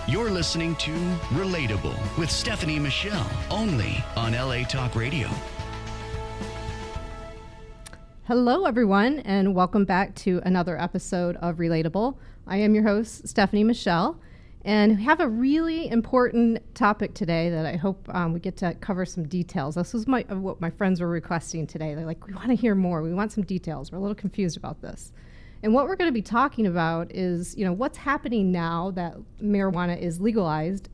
You're listening to Relatable with Stephanie Michelle, only on LA Talk Radio. Hello, everyone, and welcome back to another episode of Relatable. I am your host, Stephanie Michelle, and we have a really important topic today that I hope we get to cover some details. This was what my friends were requesting today. They're like, we want to hear more. We want some details. We're a little confused about this. And what we're going to be talking about is, what's happening now that marijuana is legalized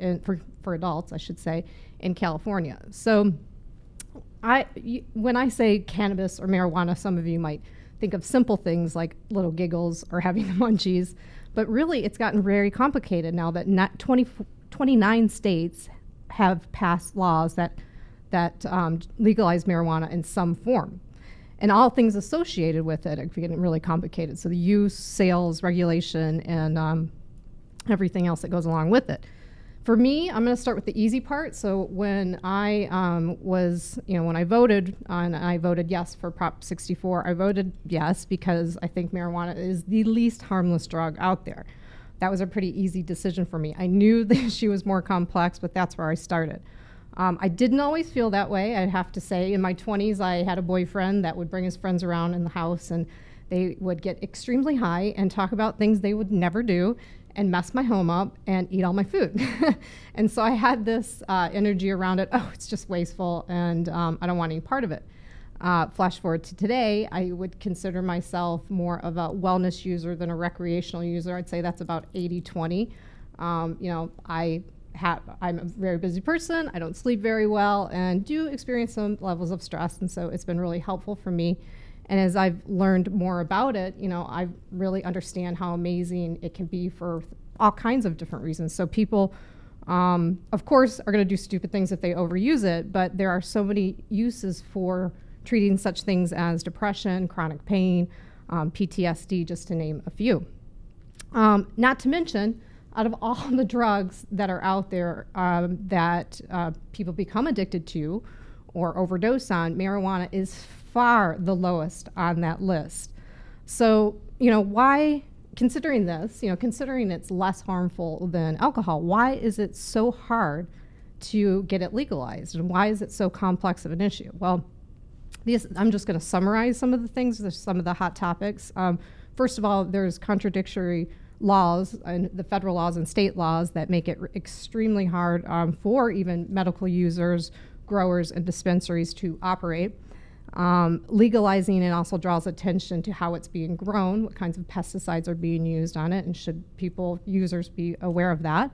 for adults, I should say, in California. So when I say cannabis or marijuana, some of you might think of simple things like little giggles or having the munchies, but really it's gotten very complicated now that 29 states have passed laws that legalize marijuana in some form. And all things associated with it are getting really complicated. So the use, sales, regulation, and everything else that goes along with it. For me, I'm going to start with the easy part. So when I when I voted yes for Prop 64, I voted yes because I think marijuana is the least harmless drug out there. That was a pretty easy decision for me. I knew the issue was more complex, but that's where I started. I didn't always feel that way, I have to say. In my 20s, I had a boyfriend that would bring his friends around in the house, and they would get extremely high and talk about things they would never do and mess my home up and eat all my food. And so I had this energy around it. Oh, it's just wasteful, and I don't want any part of it. Flash forward to today, I would consider myself more of a wellness user than a recreational user. I'd say that's about 80-20. I'm a very busy person. I don't sleep very well and do experience some levels of stress. And so it's been really helpful for me. And as I've learned more about it, I really understand how amazing it can be for all kinds of different reasons. So people, of course, are going to do stupid things if they overuse it, but there are so many uses for treating such things as depression, chronic pain, PTSD, just to name a few. Not to mention, out of all the drugs that are out there that people become addicted to or overdose on, marijuana is far the lowest on that list. So, why, considering this, considering it's less harmful than alcohol, why is it so hard to get it legalized? And why is it so complex of an issue? Well, I'm just going to summarize some of the things, some of the hot topics. First of all, there's contradictory laws, and the federal laws and state laws that make it extremely hard for even medical users, growers, and dispensaries to operate. Legalizing it also draws attention to how it's being grown, what kinds of pesticides are being used on it, and should users be aware of that.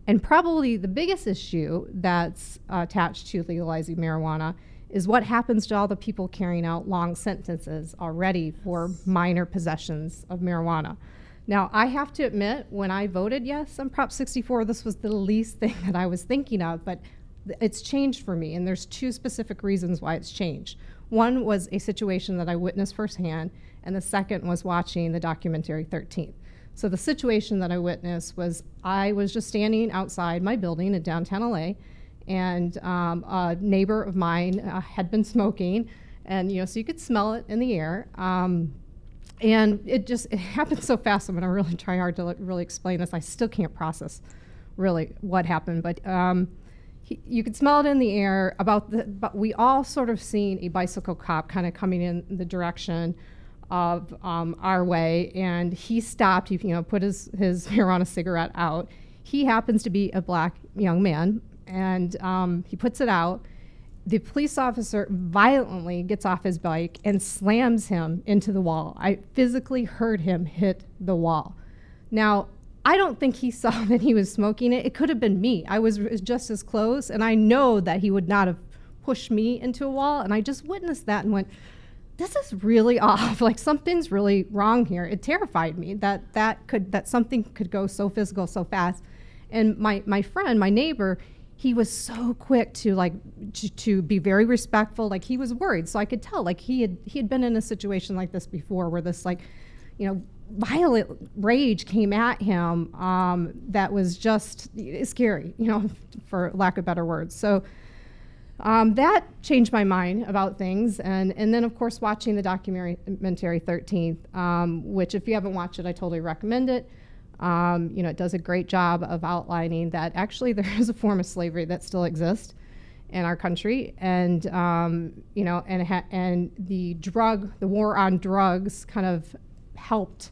And probably the biggest issue that's attached to legalizing marijuana is what happens to all the people carrying out long sentences already for minor possessions of marijuana. Now, I have to admit, when I voted yes on Prop 64, this was the least thing that I was thinking of, but it's changed for me, and there's two specific reasons why it's changed. One was a situation that I witnessed firsthand, and the second was watching the documentary 13th. So the situation that I witnessed was I was just standing outside my building in downtown LA, and a neighbor of mine had been smoking, and so you could smell it in the air. And it happened so fast. I'm going to really try hard to really explain this. I still can't process really what happened, but you could smell it in the air. But we all sort of seen a bicycle cop kind of coming in the direction of our way, and he stopped. He put his marijuana cigarette out. He happens to be a black young man, and he puts it out. The police officer violently gets off his bike and slams him into the wall. I physically heard him hit the wall. Now, I don't think he saw that he was smoking it. It could have been me. I was just as close, and I know that he would not have pushed me into a wall. And I just witnessed that and went, this is really off. Like, something's really wrong here. It terrified me that something could go so physical so fast. And my friend, my neighbor, he was so quick to like to be very respectful. Like he was worried, so I could tell like he had been in a situation like this before, where this like, violent rage came at him that was just scary, for lack of better words. So that changed my mind about things, and then of course watching the documentary 13th, which if you haven't watched it, I totally recommend it. It does a great job of outlining that actually there is a form of slavery that still exists in our country, and the war on drugs kind of helped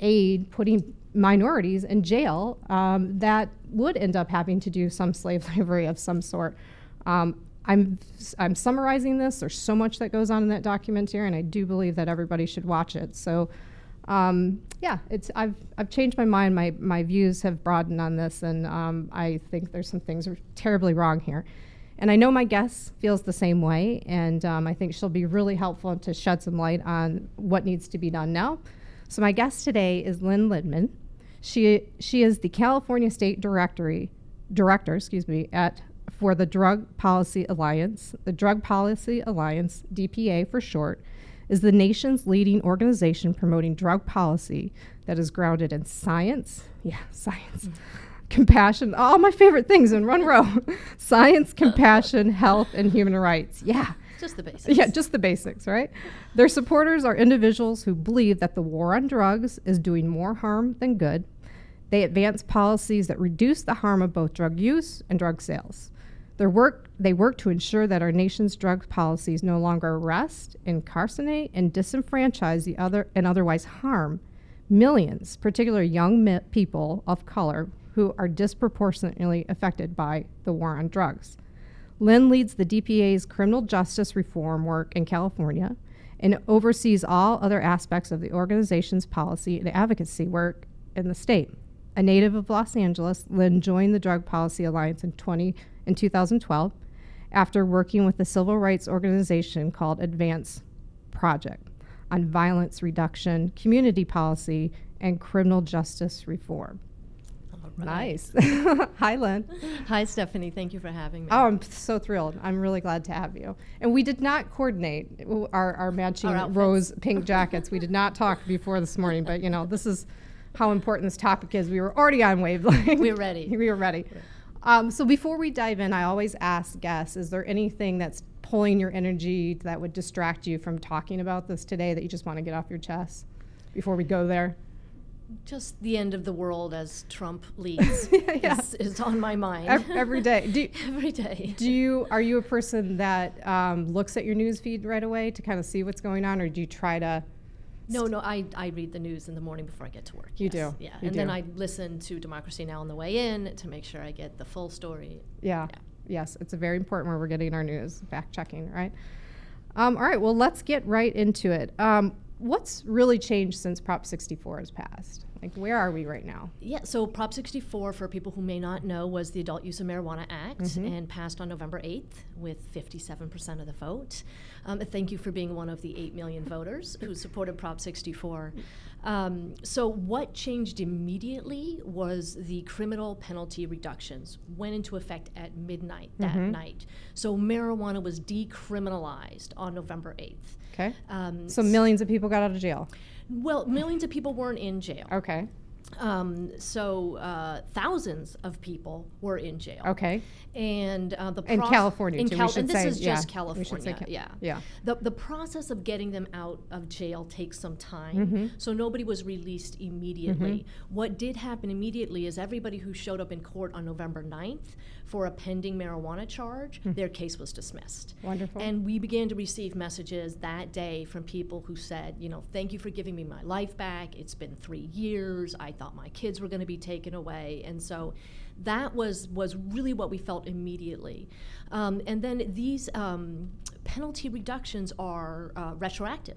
aid putting minorities in jail that would end up having to do some slave labor of some sort. I'm summarizing this. There's so much that goes on in that documentary, and I do believe that everybody should watch it. So, I've changed my mind. My views have broadened on this, and I think there's some things are terribly wrong here. And I know my guest feels the same way, and I think she'll be really helpful to shed some light on what needs to be done now. So my guest today is Lynne Lyman. She is the California State Director, for the Drug Policy Alliance. The Drug Policy Alliance, DPA for short, is the nation's leading organization promoting drug policy that is grounded in science, compassion, all my favorite things in one row, science, compassion, health, and human rights. Yeah. Just the basics. Yeah, just the basics, right? Their supporters are individuals who believe that the war on drugs is doing more harm than good. They advance policies that reduce the harm of both drug use and drug sales. They work to ensure that our nation's drug policies no longer arrest, incarcerate, and disenfranchise and otherwise harm millions, particularly young people of color, who are disproportionately affected by the war on drugs. Lynne leads the DPA's criminal justice reform work in California and oversees all other aspects of the organization's policy and advocacy work in the state. A native of Los Angeles, Lynne joined the Drug Policy Alliance in 2012 after working with the civil rights organization called Advance Project on violence reduction, community policy, and criminal justice reform. Right. Nice. Hi, Lynne. Hi, Stephanie. Thank you for having me. Oh, I'm so thrilled. I'm really glad to have you. And we did not coordinate our matching rose pink jackets. We did not talk before this morning, but this is how important this topic is. We were already on wavelength. We're ready. We were ready. So before we dive in, I always ask guests, is there anything that's pulling your energy that would distract you from talking about this today that you just want to get off your chest before we go there? Just the end of the world as Trump leads is on my mind. Every day. Every day. Are you a person that looks at your news feed right away to kind of see what's going on, or do you try to? No, I read the news in the morning before I get to work. You do? Yeah, then I listen to Democracy Now! On the way in to make sure I get the full story. Yeah. Yes, it's a very important where we're getting our news, fact checking, right? All right, well, let's get right into it. What's really changed since Prop 64 has passed? Like, where are we right now? Yeah, so Prop 64, for people who may not know, was the Adult Use of Marijuana Act, and passed on November 8th with 57% of the vote. Thank you for being one of the 8 million voters who supported Prop 64. So what changed immediately was the criminal penalty reductions went into effect at midnight that night. So marijuana was decriminalized on November 8th. Okay. So millions of people got out of jail. Well, millions of people weren't in jail. Okay. Thousands of people were in jail. Okay. And in California, and too, this is just California. Yeah. The process of getting them out of jail takes some time. So nobody was released immediately. What did happen immediately is everybody who showed up in court on November 9th for a pending marijuana charge, their case was dismissed. Wonderful. And we began to receive messages that day from people who said, thank you for giving me my life back. It's been 3 years. I thought my kids were going to be taken away. And so that was really what we felt immediately. And then these penalty reductions are retroactive,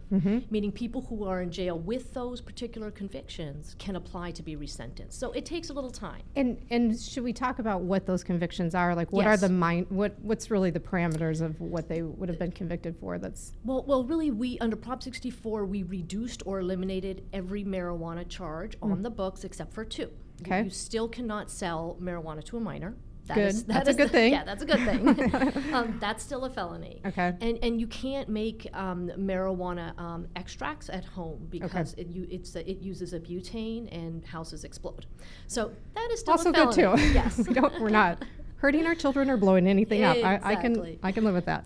meaning people who are in jail with those particular convictions can apply to be resentenced. So it takes a little time. And should we talk about what those convictions are? Like, what are what's really the parameters of what they would have been convicted for? Well, really, we under Prop 64 we reduced or eliminated every marijuana charge on the books except for 2. Okay. You still cannot sell marijuana to a minor. That's a good thing. Yeah, that's a good thing. That's still a felony. Okay. And you can't make marijuana extracts at home because it uses a butane and houses explode. So that is still also a felony. good too. Yes. We're not hurting our children or blowing anything up. Exactly. I can live with that.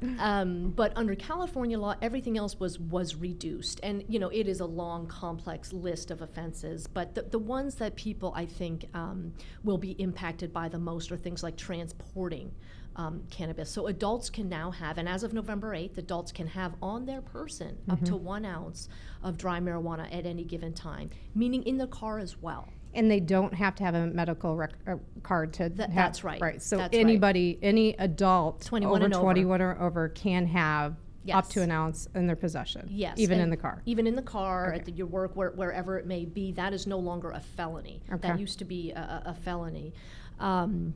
But under California law, everything else was reduced. And, it is a long, complex list of offenses. But the ones that people, I think, will be impacted by the most are things like transporting cannabis. So adults can now have, and as of November 8th, adults can have on their person up to 1 ounce of dry marijuana at any given time, meaning in the car as well. And they don't have to have a medical card to have. That's right. Right. So That's anybody, any adult 21 over and 21 or over can have Yes. up to an ounce in their possession. Yes. Even and in the car. Even in the car, Okay. at your work, wherever it may be, that is no longer a felony. Okay. That used to be a felony. The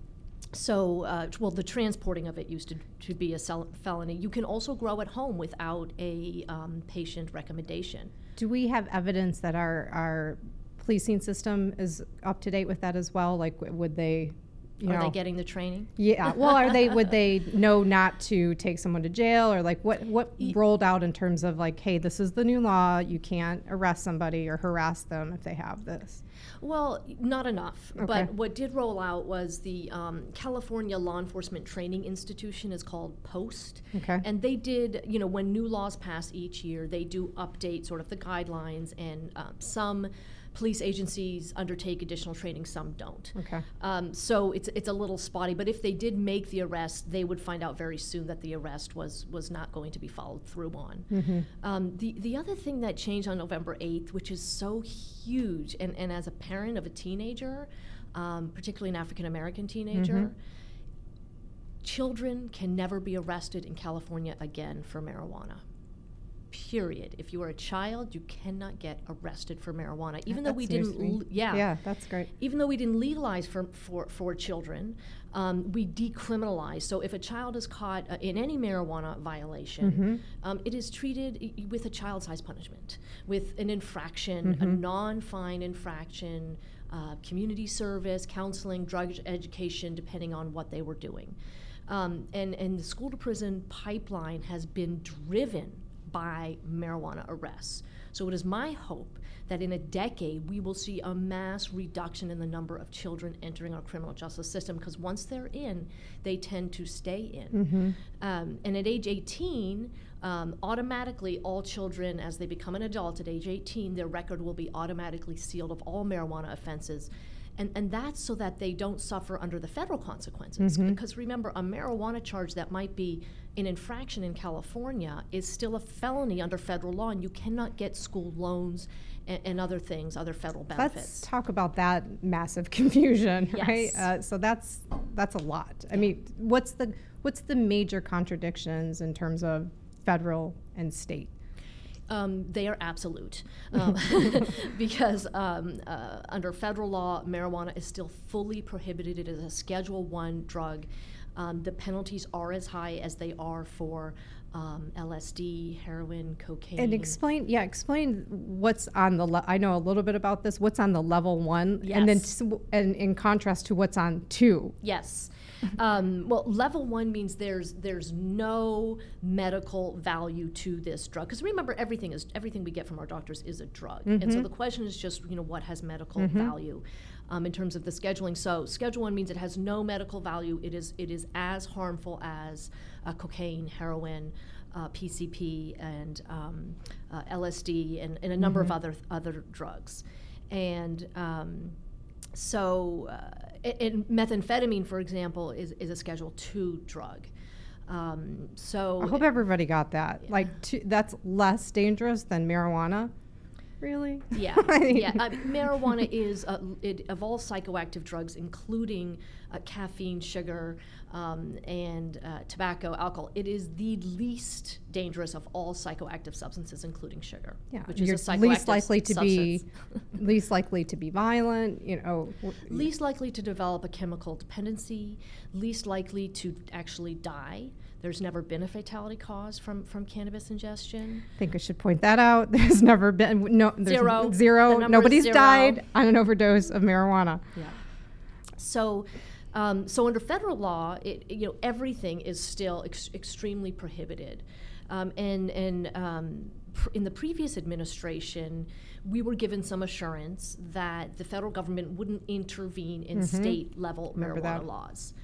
transporting of it used to be a felony. You can also grow at home without a patient recommendation. Do we have evidence that our policing system is up to date with that as well? Like, would they, Are they getting the training? Yeah. Well, would they know not to take someone to jail, or like what rolled out in terms of like, hey, this is the new law. You can't arrest somebody or harass them if they have this. Well, not enough. Okay. But what did roll out was the California Law Enforcement Training Institution is called POST. Okay. And they did, when new laws pass each year, they do update sort of the guidelines, and some police agencies undertake additional training, some don't. Okay. So it's a little spotty, but if they did make the arrest, they would find out very soon that the arrest was not going to be followed through on. Mm-hmm. The other thing that changed on November 8th, which is so huge, and as a parent of a teenager, particularly an African-American teenager, children can never be arrested in California again for marijuana. Period. If you are a child, you cannot get arrested for marijuana, even though we didn't. Yeah, that's great. Even though we didn't legalize for children, we decriminalized. So if a child is caught in any marijuana violation, it is treated with a child-size punishment, with an infraction, a non-fine infraction, community service, counseling, drug education, depending on what they were doing. And the school-to-prison pipeline has been driven by marijuana arrests. So it is my hope that in a decade we will see a mass reduction in the number of children entering our criminal justice system, because once they're in, they tend to stay in. And at age 18, automatically all children, as they become an adult at age 18, their record will be automatically sealed of all marijuana offenses. And that's so that they don't suffer under the federal consequences. Because remember, a marijuana charge that might be an infraction in California is still a felony under federal law, and you cannot get school loans and other things, other federal benefits. Let's talk about that massive confusion, Yes. right? So that's a lot. I mean, what's the major contradictions in terms of federal and state? They are absolute, because under federal law, marijuana is still fully prohibited. It is a Schedule I drug. The penalties are as high as they are for LSD, heroin, cocaine. And explain what's on the. I know a little bit about this. What's on the level 1, Yes. and then and in contrast to what's on 2. Yes. Well, level 1 means there's no medical value to this drug. Because remember, everything we get from our doctors is a drug, and so the question is just what has medical value in terms of the scheduling. So Schedule 1 means it has no medical value. It is as harmful as cocaine, heroin, PCP, and LSD, and a number of other drugs, and and methamphetamine, for example, is a Schedule II drug. So I hope everybody got that. Yeah. Like, that's less dangerous than marijuana. Really? Yeah, marijuana is of all psychoactive drugs, including caffeine, sugar, and tobacco, alcohol. It is the least dangerous of all psychoactive substances, including sugar. Yeah, which is you're a psychoactive least likely to substance. be least likely to be violent. Least likely to develop a chemical dependency. Least likely to actually die. There's never been a fatality cause from cannabis ingestion. I think I should point that out. There's never been Zero. The number Nobody's is 0. died on an overdose of marijuana. Yeah. So So under federal law, everything is still extremely prohibited. In the previous administration, we were given some assurance that the federal government wouldn't intervene in state-level marijuana laws.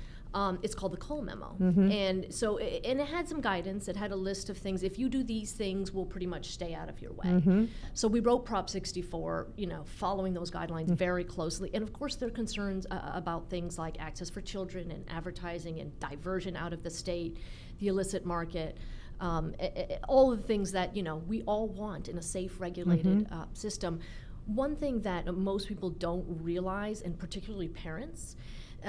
It's called the Cole Memo. And so, and it had some guidance. It had a list of things. If you do these things, we'll pretty much stay out of your way. So we wrote Prop 64, following those guidelines very closely. And of course, there are concerns about things like access for children and advertising and diversion out of the state, the illicit market. All of the things that we all want in a safe, regulated system. One thing that most people don't realize, and particularly parents,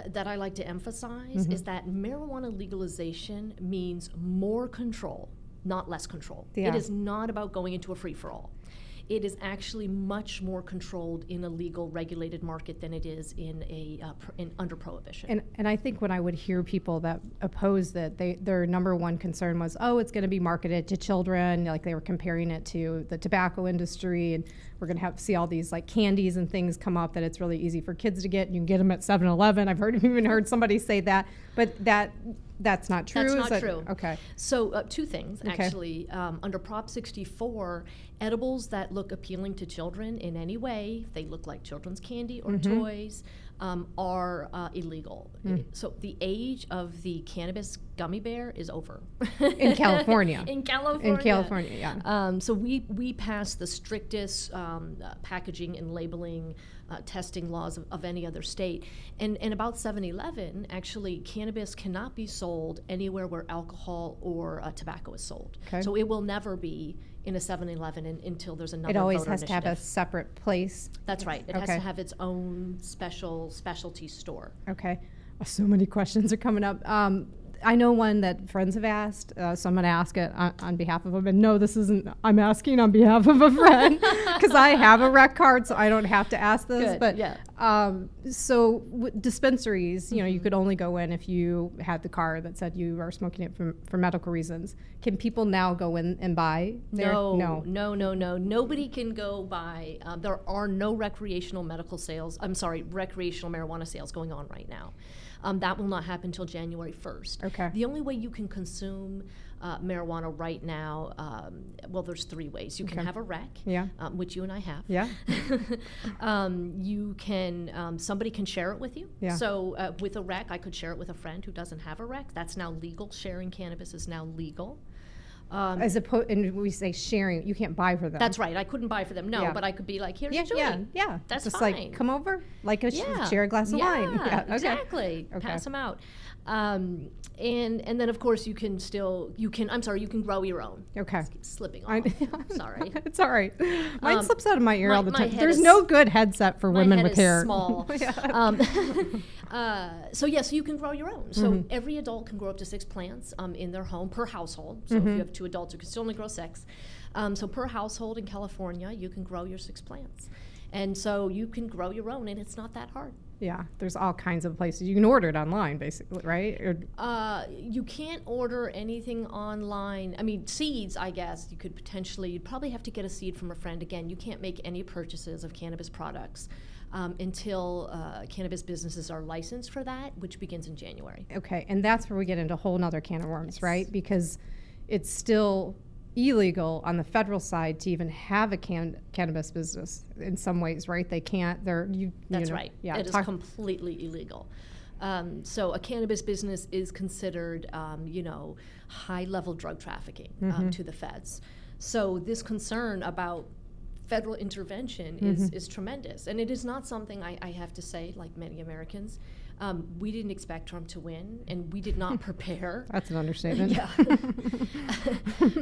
that I like to emphasize is that marijuana legalization means more control, not less control. Yeah. It is not about going into a free-for-all. It is actually much more controlled in a legal, regulated market than it is in under prohibition. And I think when I would hear people that oppose that, their number one concern was, it's going to be marketed to children, like they were comparing it to the tobacco industry, and we're going to see all these like candies and things come up that it's really easy for kids to get, and you can get them at 7-Eleven. I've even heard somebody say that, but that's not true. That's not true. Okay. So two things, actually. Under Prop 64, edibles that look appealing to children in any way, if they look like children's candy or toys, are illegal. So the age of the cannabis gummy bear is over. In California. In California. In California, yeah. So we passed the strictest packaging and labeling testing laws of any other state. And about 7-Eleven, actually, cannabis cannot be sold anywhere where alcohol or tobacco is sold. Okay. So it will never be in a 7-Eleven until there's another It always voter has initiative. to have a separate place. That's right. It has to have its own specialty store. Okay. So many questions are coming up. I know one that friends have asked, so I'm going to ask it on behalf of them. And no, this isn't, I'm asking on behalf of a friend because I have a rec card, so I don't have to ask this. Good, but yeah. So dispensaries, you could only go in if you had the card that said you are smoking it for medical reasons. Can people now go in and buy there? No. Nobody can go buy. There are no recreational marijuana sales going on right now. That will not happen until January 1st. Okay. The only way you can consume marijuana right now, there's three ways. You can have a rec, which you and I have. Yeah. You can, somebody can share it with you. Yeah. So with a rec, I could share it with a friend who doesn't have a rec. That's now legal. Sharing cannabis is now legal. As opposed, and we say sharing, you can't buy for them. That's right. I couldn't buy for them. No, but I could be like, here's a joint. Yeah. That's just fine. Like come over, share a glass of wine. Yeah, okay. Exactly. Okay. Pass them out. And then of course you can grow your own. Okay. It's slipping off. Sorry. It's all right. Mine slips out of my ear all the time. There's no good headset for women with hair. Small. So you can grow your own. So every adult can grow up to 6 plants in their home per household. So if you have 2 adults, you can still only grow 6. So per household in California, you can grow your 6 plants. And so you can grow your own, and it's not that hard. Yeah, there's all kinds of places. You can order it online, basically, right? You can't order anything online. I mean, seeds, I guess, you'd probably have to get a seed from a friend. Again, you can't make any purchases of cannabis products until cannabis businesses are licensed for that, which begins in January. Okay, and that's where we get into a whole nother can of worms, right? Because it's still illegal on the federal side to even have a cannabis business in some ways, right? They can't. That's right. Yeah, it is completely illegal. So a cannabis business is considered, high-level drug trafficking to the feds. So this concern about federal intervention is tremendous, and it is not something I have to say, like many Americans. We didn't expect Trump to win, and we did not prepare. That's an understatement. Yeah.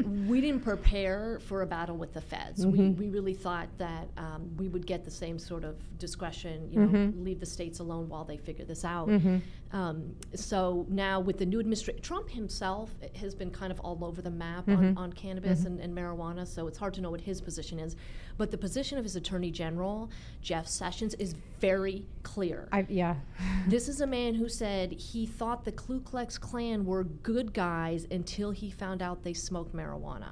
We didn't prepare for a battle with the feds. We really thought that we would get the same sort of discretion, leave the states alone while they figure this out. So now with the new administration, Trump himself has been kind of all over the map on cannabis and marijuana, so it's hard to know what his position is. But the position of his attorney general, Jeff Sessions, is very clear. This is a man who said he thought the Ku Klux Klan were good guys until he found out they smoked marijuana.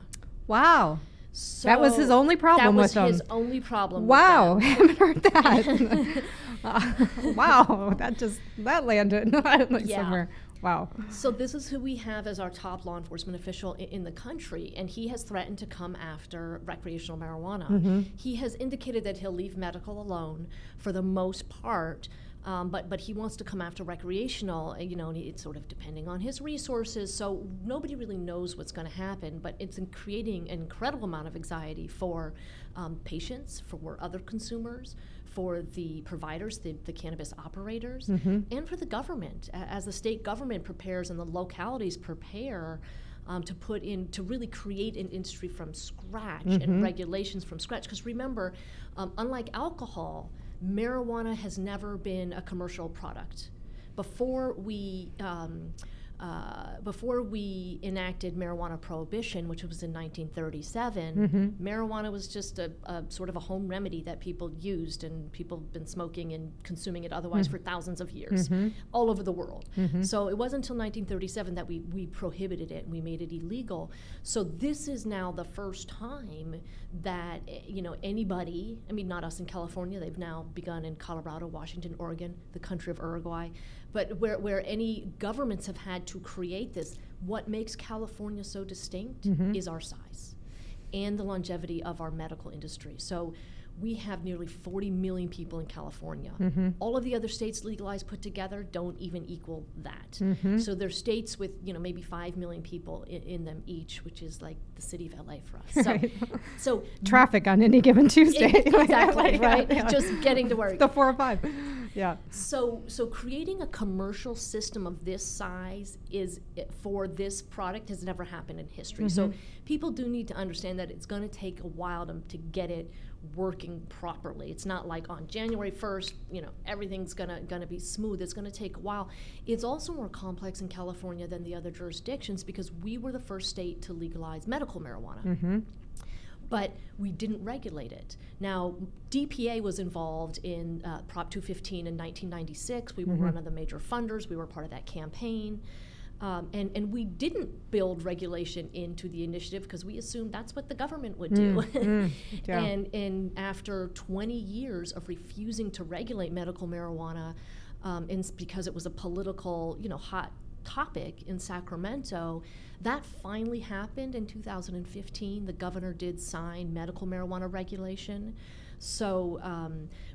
Wow. So that was his only problem with them. That was his only problem wow. with them. I haven't heard that. Wow, that landed like Yeah. somewhere. Wow. So this is who we have as our top law enforcement official in the country, and he has threatened to come after recreational marijuana. He has indicated that he'll leave medical alone for the most part, but he wants to come after recreational, and it's sort of depending on his resources, so nobody really knows what's going to happen, but it's creating an incredible amount of anxiety for patients, for other consumers, for the providers, the cannabis operators, and for the government. As the state government prepares and the localities prepare to really create an industry from scratch and regulations from scratch. Because remember, unlike alcohol, marijuana has never been a commercial product. Before we enacted marijuana prohibition, which was in 1937, marijuana was just a sort of a home remedy that people used, and people have been smoking and consuming it otherwise for thousands of years all over the world. So it wasn't until 1937 that we prohibited it and we made it illegal. So this is now the first time that anybody, not us in California, they've now begun in Colorado, Washington, Oregon, the country of Uruguay, but where any governments have had to create this. What makes California so distinct is our size and the longevity of our medical industry. So we have nearly 40 million people in California. All of the other states legalized put together don't even equal that. So there's states with maybe 5 million people in them each, which is like the city of LA for us. So, Right. so Traffic on any given Tuesday. exactly, right? Yeah. Just getting to work. The 4 or 5. Yeah. So creating a commercial system of this size for this product has never happened in history. So people do need to understand that it's going to take a while to get it working properly. It's not like on January 1st, everything's gonna be smooth. It's gonna take a while. It's also more complex in California than the other jurisdictions because we were the first state to legalize medical marijuana. But we didn't regulate it. Now, DPA was involved in Prop 215 in 1996. We were one of the major funders. We were part of that campaign. And we didn't build regulation into the initiative because we assumed that's what the government would do. Yeah. And after 20 years of refusing to regulate medical marijuana, because it was a political, hot topic in Sacramento, that finally happened in 2015. The governor did sign medical marijuana regulation. So,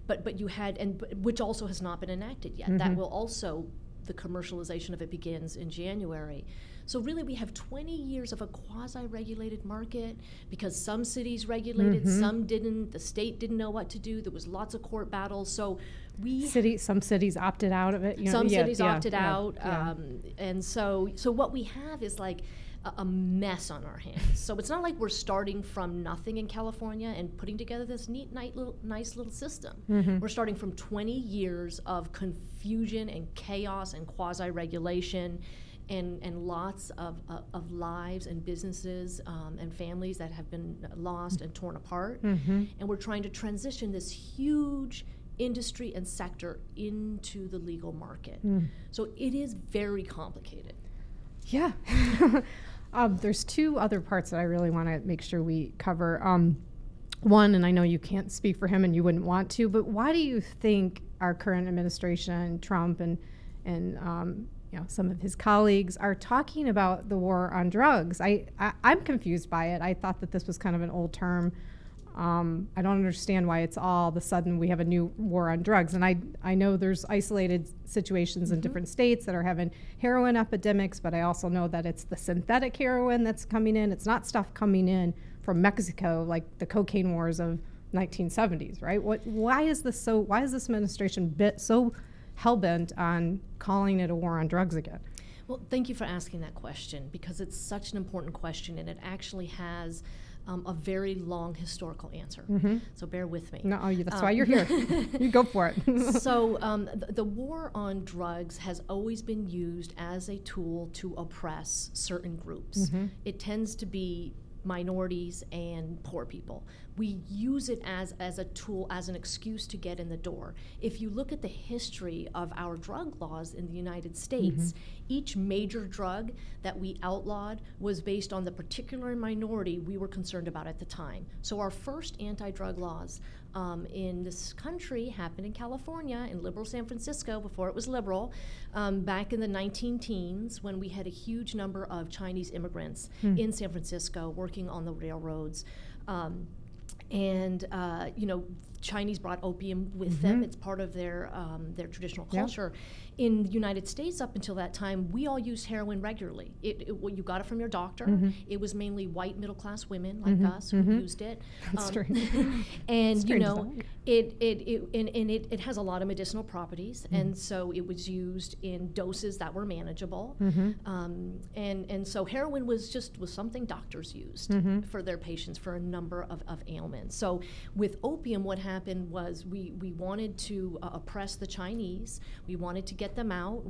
but you had, which also has not been enacted yet. That will also, the commercialization of it begins in January. So really we have 20 years of a quasi-regulated market because some cities regulated, some didn't, the state didn't know what to do, there was lots of court battles. So some cities opted out of it. Some cities opted out. And so what we have is like a mess on our hands. So it's not like we're starting from nothing in California and putting together this nice little system. We're starting from 20 years of confusion and chaos and quasi-regulation and lots of lives and businesses and families that have been lost and torn apart. And we're trying to transition this huge industry and sector into the legal market. So it is very complicated. Yeah. There's 2 other parts that I really want to make sure we cover. One, and I know you can't speak for him and you wouldn't want to, but why do you think our current administration, Trump and some of his colleagues are talking about the war on drugs? I'm confused by it. I thought that this was kind of an old term. I don't understand why it's all of a sudden we have a new war on drugs. And I know there's isolated situations in different states that are having heroin epidemics, but I also know that it's the synthetic heroin that's coming in. It's not stuff coming in from Mexico like the cocaine wars of 1970s, right? Why is this administration so hell-bent on calling it a war on drugs again? Well, thank you for asking that question because it's such an important question and it actually has a very long historical answer. So bear with me. No, that's why you're here. You go for it. So the war on drugs has always been used as a tool to oppress certain groups. It tends to be minorities and poor people. We use it as a tool, as an excuse to get in the door. If you look at the history of our drug laws in the United States, each major drug that we outlawed was based on the particular minority we were concerned about at the time. So our first anti-drug laws in this country happened in California, in liberal San Francisco, before it was liberal, back in the 19 teens, when we had a huge number of Chinese immigrants in San Francisco working on the railroads. Chinese brought opium with them. It's part of their traditional culture. In the United States, up until that time, we all used heroin regularly. You got it from your doctor. It was mainly white middle-class women like us who used it. That's strange. And Strange it has a lot of medicinal properties, and so it was used in doses that were manageable. And so heroin was something doctors used for their patients for a number of ailments. So with opium, what happened was we wanted to oppress the Chinese. We wanted to get them out.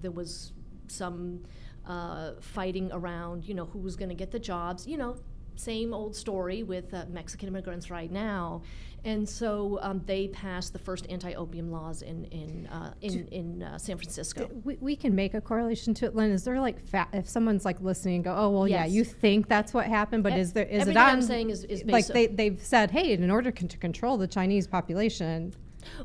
There was some fighting around, who was going to get the jobs. Same old story with Mexican immigrants right now. And so they passed the first anti-opium laws in San Francisco. We can make a correlation to it, Lynn. Is there if someone's listening and go, oh, well, Yes. yeah, you think that's what happened, but is it Everything on? I'm saying is based they've said, hey, in order to control the Chinese population.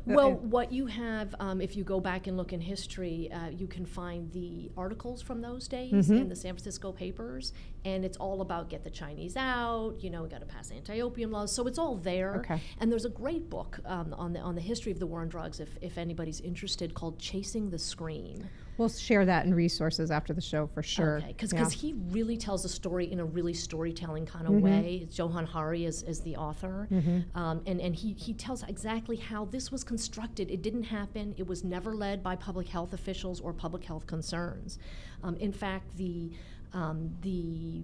Well, what you have, if you go back and look in history, you can find the articles from those days in the San Francisco papers, and it's all about get the Chinese out, we got to pass anti-opium laws, so it's all there. Okay. And there's a great book on the history of the war on drugs, if anybody's interested, called Chasing the Scream. We'll share that in resources after the show for sure. Okay, because he really tells the story in a really storytelling kind of way. Johan Hari is the author, and he tells exactly how this was constructed. It didn't happen. It was never led by public health officials or public health concerns. In fact, the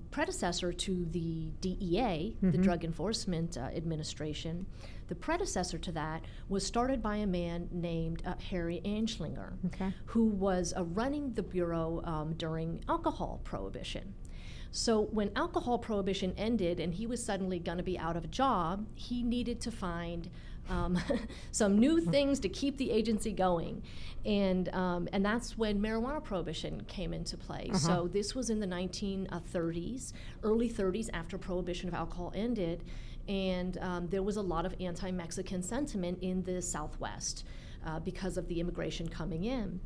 predecessor to the DEA, the Drug Enforcement Administration, the predecessor to that was started by a man named Harry Anslinger, who was running the bureau during alcohol prohibition. So when alcohol prohibition ended and he was suddenly going to be out of a job, he needed to find some new things to keep the agency going. And that's when marijuana prohibition came into play. So this was in the 1930s, early 30s, after prohibition of alcohol ended. And there was a lot of anti-Mexican sentiment in the Southwest because of the immigration coming in.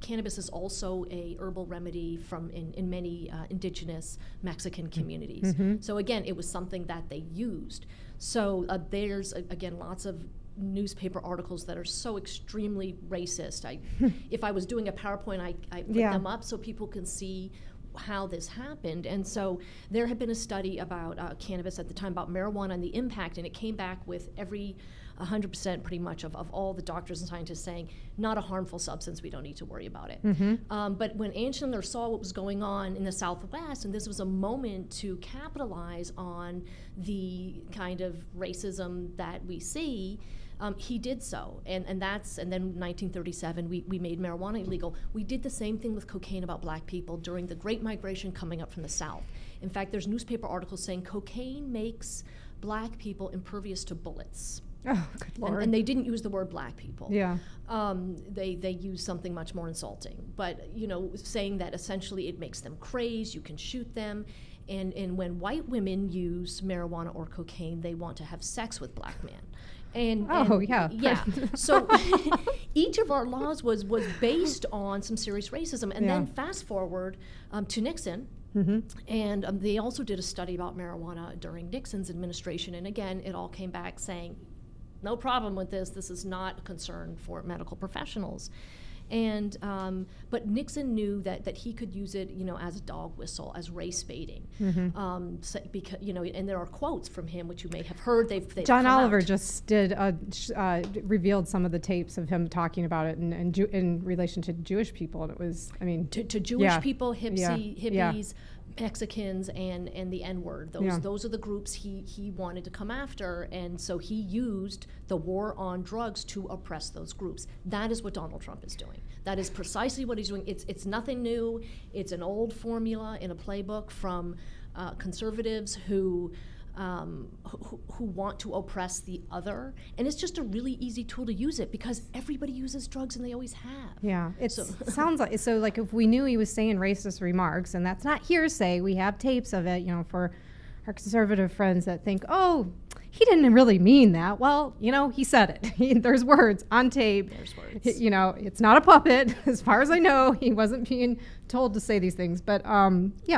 Cannabis is also a herbal remedy in many indigenous Mexican communities. So again, it was something that they used. So there's again lots of newspaper articles that are so extremely racist. If I was doing a PowerPoint, I put them up so people can see how this happened. And so there had been a study about cannabis at the time, about marijuana and the impact, and it came back with 100% pretty much of all the doctors and scientists saying, not a harmful substance, we don't need to worry about it. But when Anslinger saw what was going on in the Southwest, and this was a moment to capitalize on the kind of racism that we see, he did so, and then in 1937 we made marijuana illegal. We did the same thing with cocaine about black people during the Great Migration coming up from the South. In fact, there's newspaper articles saying cocaine makes black people impervious to bullets. Oh, good Lord. And they didn't use the word black people. Yeah. They used something much more insulting. But, saying that essentially it makes them crazed, you can shoot them. And when white women use marijuana or cocaine, they want to have sex with black men. Yeah. So each of our laws was based on some serious racism. And then fast forward to Nixon. And they also did a study about marijuana during Nixon's administration. And again, it all came back saying, no problem with this. This is not a concern for medical professionals. And but Nixon knew that he could use it, as a dog whistle, as race baiting. Because and there are quotes from him which you may have heard. They've John Oliver out. Just did revealed some of the tapes of him talking about it in relation to Jewish people, and it was, to Jewish people, hippies. Mexicans and the N-word. Those are the groups he wanted to come after, and so he used the war on drugs to oppress those groups. That is what Donald Trump is doing. That is precisely what he's doing. It's nothing new. It's an old formula in a playbook from conservatives who want to oppress the other, and it's just a really easy tool to use it because everybody uses drugs and they always have. Yeah, it sounds like if we knew he was saying racist remarks, and that's not hearsay, we have tapes of it, for our conservative friends that think, oh, he didn't really mean that. Well, he said it. There's words on tape. There's words. It's not a puppet. As far as I know, he wasn't being told to say these things. But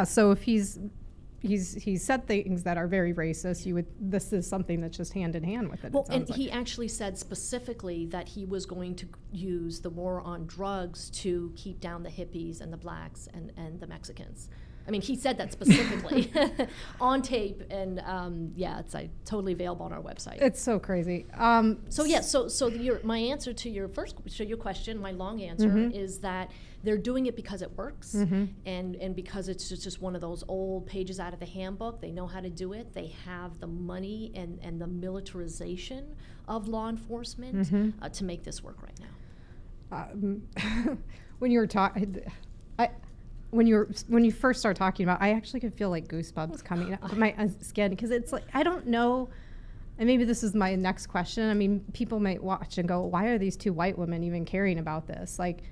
so if he's said things that are very racist, this is something that's just hand in hand with it. Well, and he actually said specifically that he was going to use the war on drugs to keep down the hippies and the blacks and the Mexicans. I mean, he said that specifically on tape, and it's totally available on our website. It's so crazy. My answer to your question, my long answer is that they're doing it because it works, and because it's just one of those old pages out of the handbook. They know how to do it. They have the money and the militarization of law enforcement to make this work right now. When you were talking, when you first started talking about, I actually could feel like goosebumps coming up my skin, because it's like, I don't know, and maybe this is my next question. I mean, people might watch and go, why are these two white women even caring about this? Like,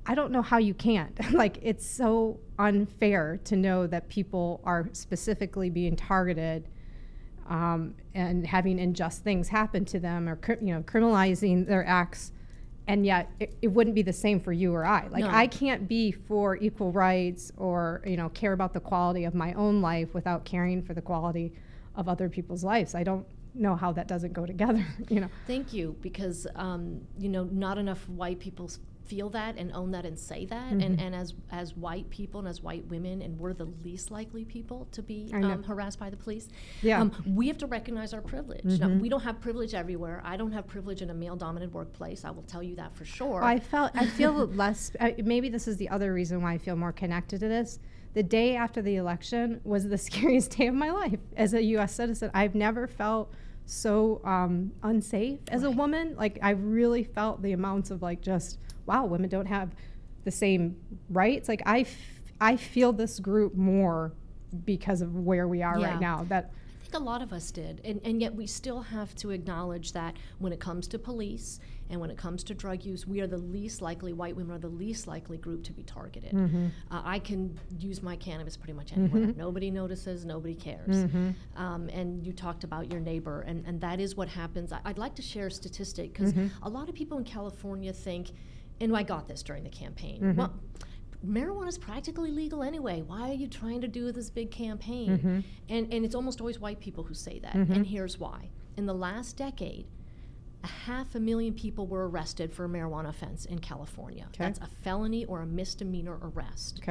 I don't know how you can't. Like, it's so unfair to know that people are specifically being targeted and having unjust things happen to them, or criminalizing their acts. And yet it wouldn't be the same for you or I. Like, no. I can't be for equal rights or, care about the quality of my own life without caring for the quality of other people's lives. I don't know how that doesn't go together, Thank you, because, not enough white people feel that and own that and say that. And as white people and as white women, and we're the least likely people to be harassed by the police, we have to recognize our privilege. Now, we don't have privilege everywhere. I don't have privilege in a male-dominated workplace. I will tell you that for sure. I feel less, maybe this is the other reason why I feel more connected to this. The day after the election was the scariest day of my life as a U.S. citizen. I've never felt so unsafe as a woman. Like, I really felt the amounts of wow, women don't have the same rights. Like, I feel this group more because of where we are right now. I think a lot of us did, and yet we still have to acknowledge that when it comes to police and when it comes to drug use, we are the least likely, white women are the least likely group to be targeted. I can use my cannabis pretty much anywhere. Nobody notices, nobody cares. And you talked about your neighbor, and that is what happens. I'd like to share a statistic, because a lot of people in California think, and I got this during the campaign, well, marijuana is practically legal anyway. Why are you trying to do this big campaign? And it's almost always white people who say that. And here's why. In the last decade, 500,000 people were arrested for a marijuana offense in California. That's a felony or a misdemeanor arrest.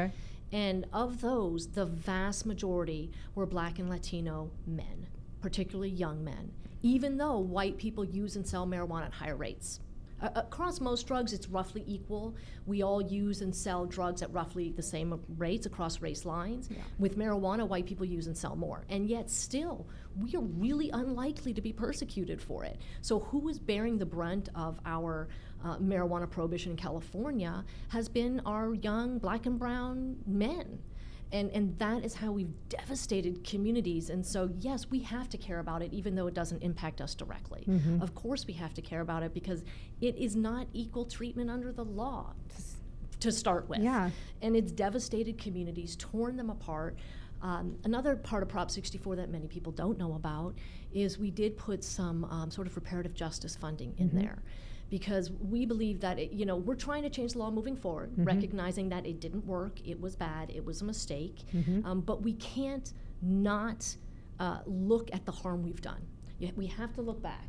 And of those, the vast majority were Black and Latino men, particularly young men, even though white people use and sell marijuana at higher rates. Across most drugs, it's roughly equal. We all use and sell drugs at roughly the same rates across race lines. With marijuana, white people use and sell more. And yet still, we are really unlikely to be persecuted for it. So who is bearing the brunt of our marijuana prohibition in California has been our young Black and brown men. And that is how we've devastated communities. And so, yes, we have to care about it, even though it doesn't impact us directly. Of course we have to care about it, because it is not equal treatment under the law to start with. And it's devastated communities, torn them apart. Another part of Prop 64 that many people don't know about is we did put some sort of reparative justice funding in there. Because we believe that, we're trying to change the law moving forward, recognizing that it didn't work, it was bad, it was a mistake, but we can't not look at the harm we've done. We have to look back.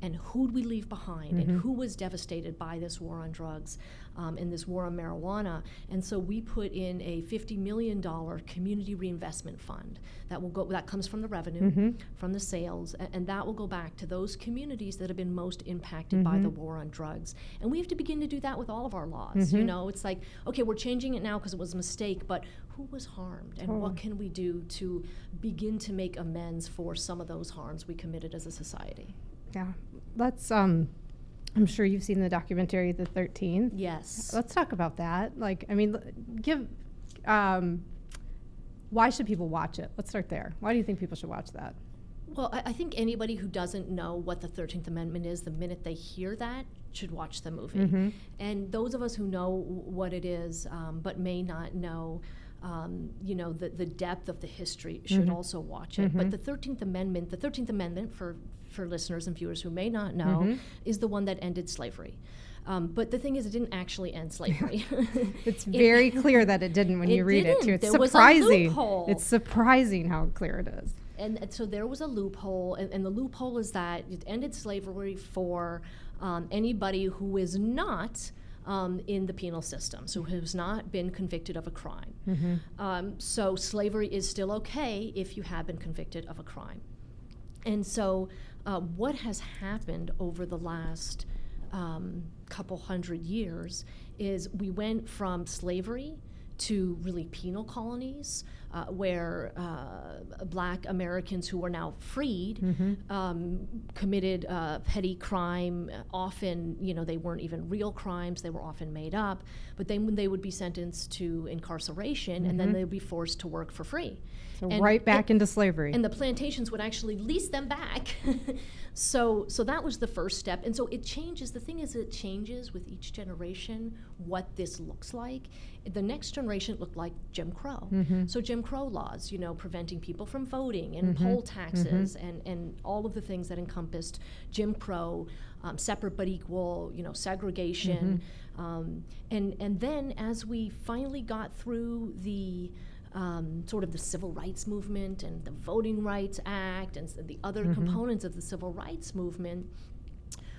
And who'd we leave behind, and who was devastated by this war on drugs and this war on marijuana. And so we put in a $50 million community reinvestment fund that comes from the revenue, from the sales, and that will go back to those communities that have been most impacted by the war on drugs. And we have to begin to do that with all of our laws. It's like, okay, we're changing it now because it was a mistake, but who was harmed, and what can we do to begin to make amends for some of those harms we committed as a society? Yeah, let's, I'm sure you've seen the documentary, The 13th. Yes. Let's talk about that. Why should people watch it? Let's start there. Why do you think people should watch that? Well, I think anybody who doesn't know what the 13th Amendment is, the minute they hear that, should watch the movie. And those of us who know what it is, but may not know the depth of the history, should also watch it. But the 13th Amendment, for for listeners and viewers who may not know, is the one that ended slavery. But the thing is, it didn't actually end slavery. It's very clear that it didn't when you read it, too. It's there surprising. Was a loophole. It's surprising how clear it is. And so there was a loophole, and the loophole is that it ended slavery for anybody who is not in the penal system, so who's not been convicted of a crime. So slavery is still okay if you have been convicted of a crime. And so what has happened over the last couple hundred years is we went from slavery to really penal colonies where black Americans who are now freed committed petty crime. Often, they weren't even real crimes. They were often made up. But then when they would be sentenced to incarceration, and then they would be forced to work for free. So right back into slavery. And the plantations would actually lease them back. So that was the first step. And so it changes. The thing is, it changes with each generation what this looks like. The next generation looked like Jim Crow. So Jim Crow laws, preventing people from voting and poll taxes and all of the things that encompassed Jim Crow, separate but equal, segregation. And then as we finally got through the sort of the Civil Rights Movement and the Voting Rights Act and the other components of the Civil Rights Movement,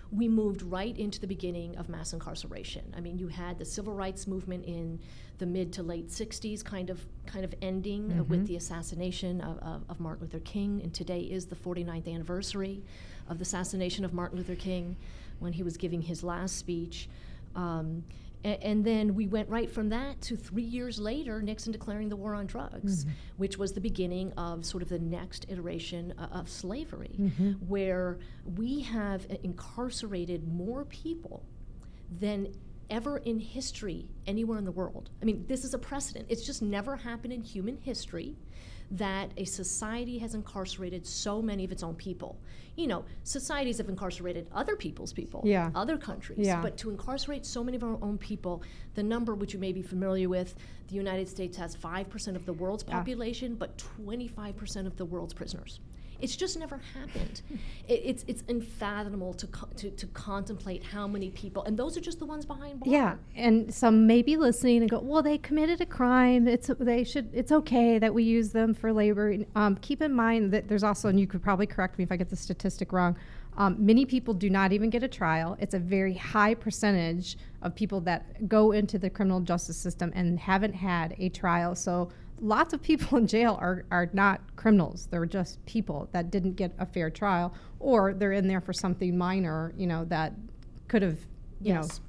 we moved right into the beginning of mass incarceration. I mean, you had the Civil Rights Movement in the mid to late 60s kind of ending with the assassination of Martin Luther King, and today is the 49th anniversary of the assassination of Martin Luther King when he was giving his last speech. And then we went right from that to 3 years later, Nixon declaring the war on drugs, which was the beginning of sort of the next iteration of slavery, where we have incarcerated more people than ever in history anywhere in the world. I mean, this is a precedent. It's just never happened in human history that a society has incarcerated so many of its own people. Societies have incarcerated other people's people, other countries, but to incarcerate so many of our own people, the number which you may be familiar with, the United States has 5% of the world's population, but 25% of the world's prisoners. It's just never happened. It's unfathomable to contemplate how many people, and those are just the ones behind bars. Yeah, and some may be listening and go, well, they committed a crime. It's okay that we use them for labor. Keep in mind that there's also, and you could probably correct me if I get the statistic wrong, many people do not even get a trial. It's a very high percentage of people that go into the criminal justice system and haven't had a trial. So lots of people in jail are not criminals. They're just people that didn't get a fair trial, or they're in there for something minor, that could have,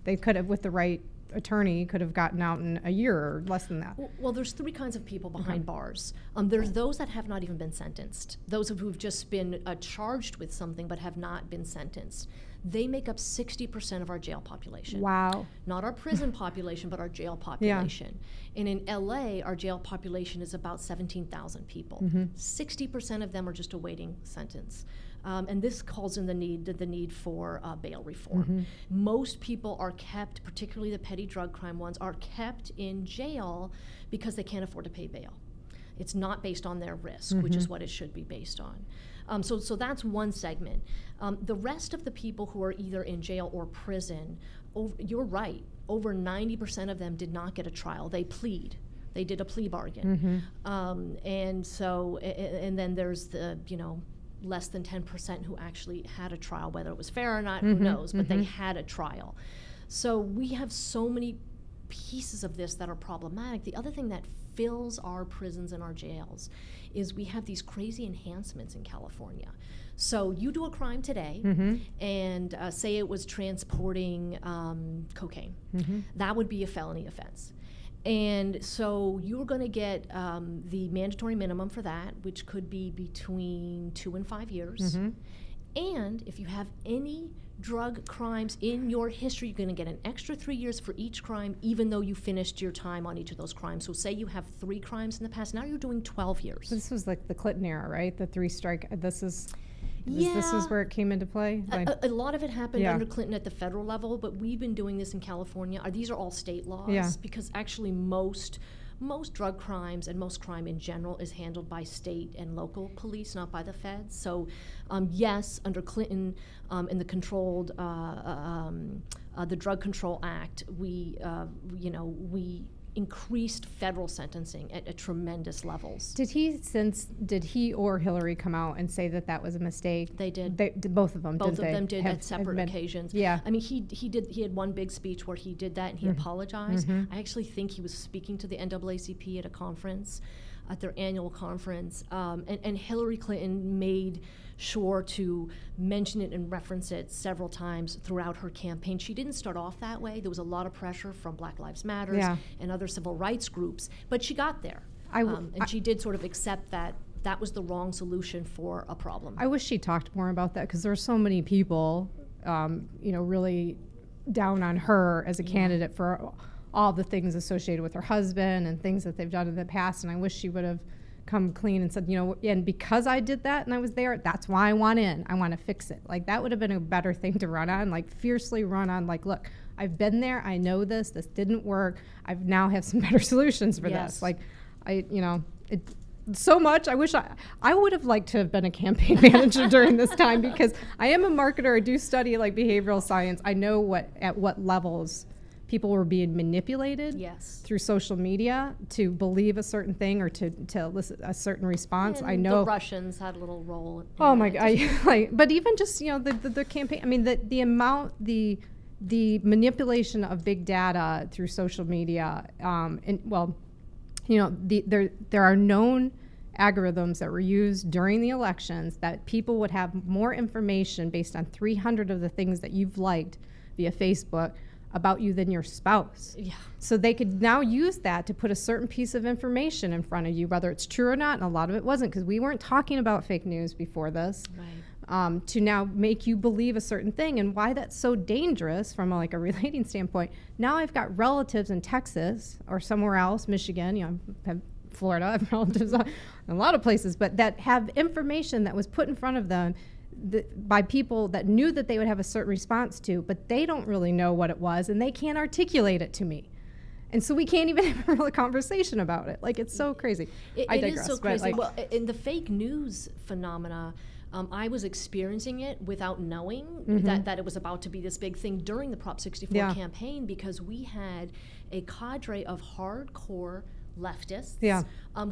they could have, with the right attorney, could have gotten out in a year or less than that. Well, there's three kinds of people behind bars. There's those that have not even been sentenced, those who've just been charged with something but have not been sentenced. They make up 60% of our jail population. Wow. Not our prison population, but our jail population. And in LA, our jail population is about 17,000 people. 60% of them are just awaiting sentence. And this calls in the need for bail reform. Most people are kept, particularly the petty drug crime ones, are kept in jail because they can't afford to pay bail. It's not based on their risk, which is what it should be based on. So that's one segment. The rest of the people who are either in jail or prison, you're right, over 90% of them did not get a trial. They plead. They did a plea bargain. And then there's the, less than 10% who actually had a trial. Whether it was fair or not, who knows, but they had a trial. So we have so many pieces of this that are problematic. The other thing that fills our prisons and our jails is we have these crazy enhancements in California. So you do a crime today and say it was transporting cocaine. That would be a felony offense. And so you're going to get the mandatory minimum for that, which could be between 2 and 5 years. And if you have any drug crimes in your history, you're going to get an extra 3 years for each crime, even though you finished your time on each of those crimes. So say you have 3 crimes in the past, now you're doing 12 years. This was like the Clinton era, right? The 3 strike. This is where it came into play? A lot of it happened under Clinton at the federal level, but we've been doing this in California. These are all state laws because actually most most drug crimes and most crime in general is handled by state and local police, not by the feds. So, yes, under Clinton in the controlled, the Drug Control Act, we increased federal sentencing at tremendous levels. Did he or Hillary come out and say that was a mistake? They did. Both of them. Both of them did at separate occasions. Yeah. I mean, he had one big speech where he did that and he apologized. I actually think he was speaking to the NAACP at a conference, at their annual conference, and Hillary Clinton made sure to mention it and reference it several times throughout her campaign. She didn't start off that way. There was a lot of pressure from Black Lives Matter and other civil rights groups, but she got there. She did sort of accept that was the wrong solution for a problem. I wish she talked more about that, because there are so many people, really down on her as a candidate for all the things associated with her husband and things that they've done in the past, and I wish she would have come clean and said, and because I did that and I was there, that's why I want in. I want to fix it. Like, that would have been a better thing to run on, like fiercely run on, like, look, I've been there, I know this didn't work, I now have some better solutions for this. Like, so much. I wish I would have liked to have been a campaign manager during this time, because I am a marketer. I do study like behavioral science. I know at what levels people were being manipulated through social media to believe a certain thing or to elicit a certain response. And I know the Russians had a little role. Oh my God! But even just the campaign. I mean, the amount the manipulation of big data through social media. There are known algorithms that were used during the elections that people would have more information based on 300 of the things that you've liked via Facebook about you than your spouse. Yeah. So they could now use that to put a certain piece of information in front of you, whether it's true or not, and a lot of it wasn't, because we weren't talking about fake news before this. Right. To now make you believe a certain thing, and why that's so dangerous from a relating standpoint. Now I've got relatives in Texas or somewhere else, Michigan, Florida, I have relatives in a lot of places, but that have information that was put in front of them by people that knew that they would have a certain response to, but they don't really know what it was, and they can't articulate it to me. And so we can't even have a real conversation about it. Like, it's so crazy. I digress. It is so crazy. Well, in the fake news phenomena, I was experiencing it without knowing that it was about to be this big thing during the Prop 64 campaign, because we had a cadre of hardcore leftists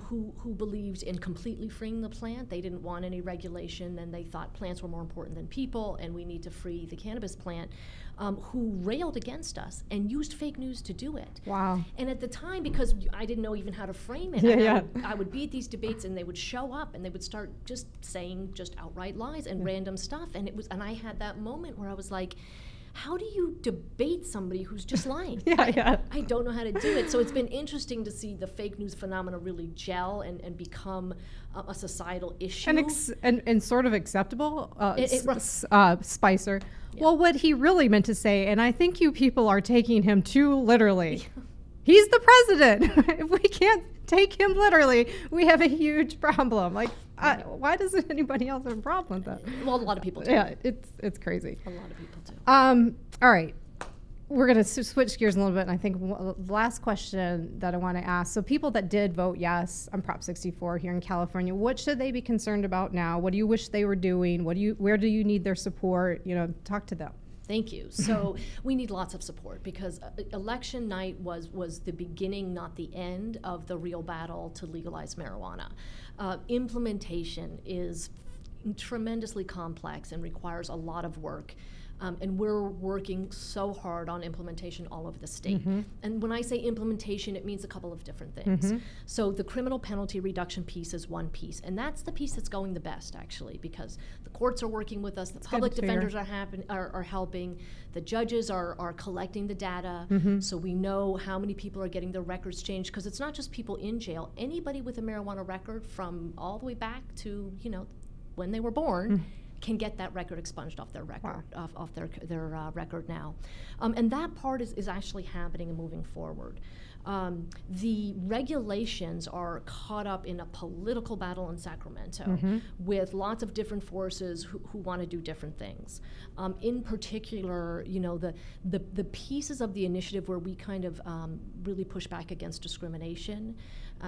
who believed in completely freeing the plant. They didn't want any regulation, and they thought plants were more important than people, and we need to free the cannabis plant, who railed against us and used fake news to do it. Wow. And at the time, because I didn't know even how to frame it, I would be at these debates, and they would show up and they would start just saying outright lies and random stuff, and I had that moment where I was like, how do you debate somebody who's just lying? I don't know how to do it. So it's been interesting to see the fake news phenomena really gel and become a societal issue. And sort of acceptable. Spicer. Yeah. Well, what he really meant to say, and I think you people are taking him too literally. He's the president. If we can't take him literally, we have a huge problem. Like, why doesn't anybody else have a problem with that? Well, a lot of people do. Yeah, it's crazy. A lot of people do. All right. We're going to switch gears a little bit, and I think the last question that I want to ask, so people that did vote yes on Prop 64 here in California, what should they be concerned about now? What do you wish they were doing? Where do you need their support? Talk to them. Thank you. So we need lots of support, because election night was the beginning, not the end, of the real battle to legalize marijuana. Implementation is tremendously complex and requires a lot of work. And we're working so hard on implementation all over the state. And when I say implementation, it means a couple of different things. So the criminal penalty reduction piece is one piece, and that's the piece that's going the best, actually, because the courts are working with us, the public defenders are helping, the judges are collecting the data, so we know how many people are getting their records changed, because it's not just people in jail. Anybody with a marijuana record from all the way back to when they were born can get that record expunged off their record, off their record now. And that part is actually happening and moving forward. The regulations are caught up in a political battle in Sacramento with lots of different forces who want to do different things. In particular, the pieces of the initiative where we kind of really push back against discrimination.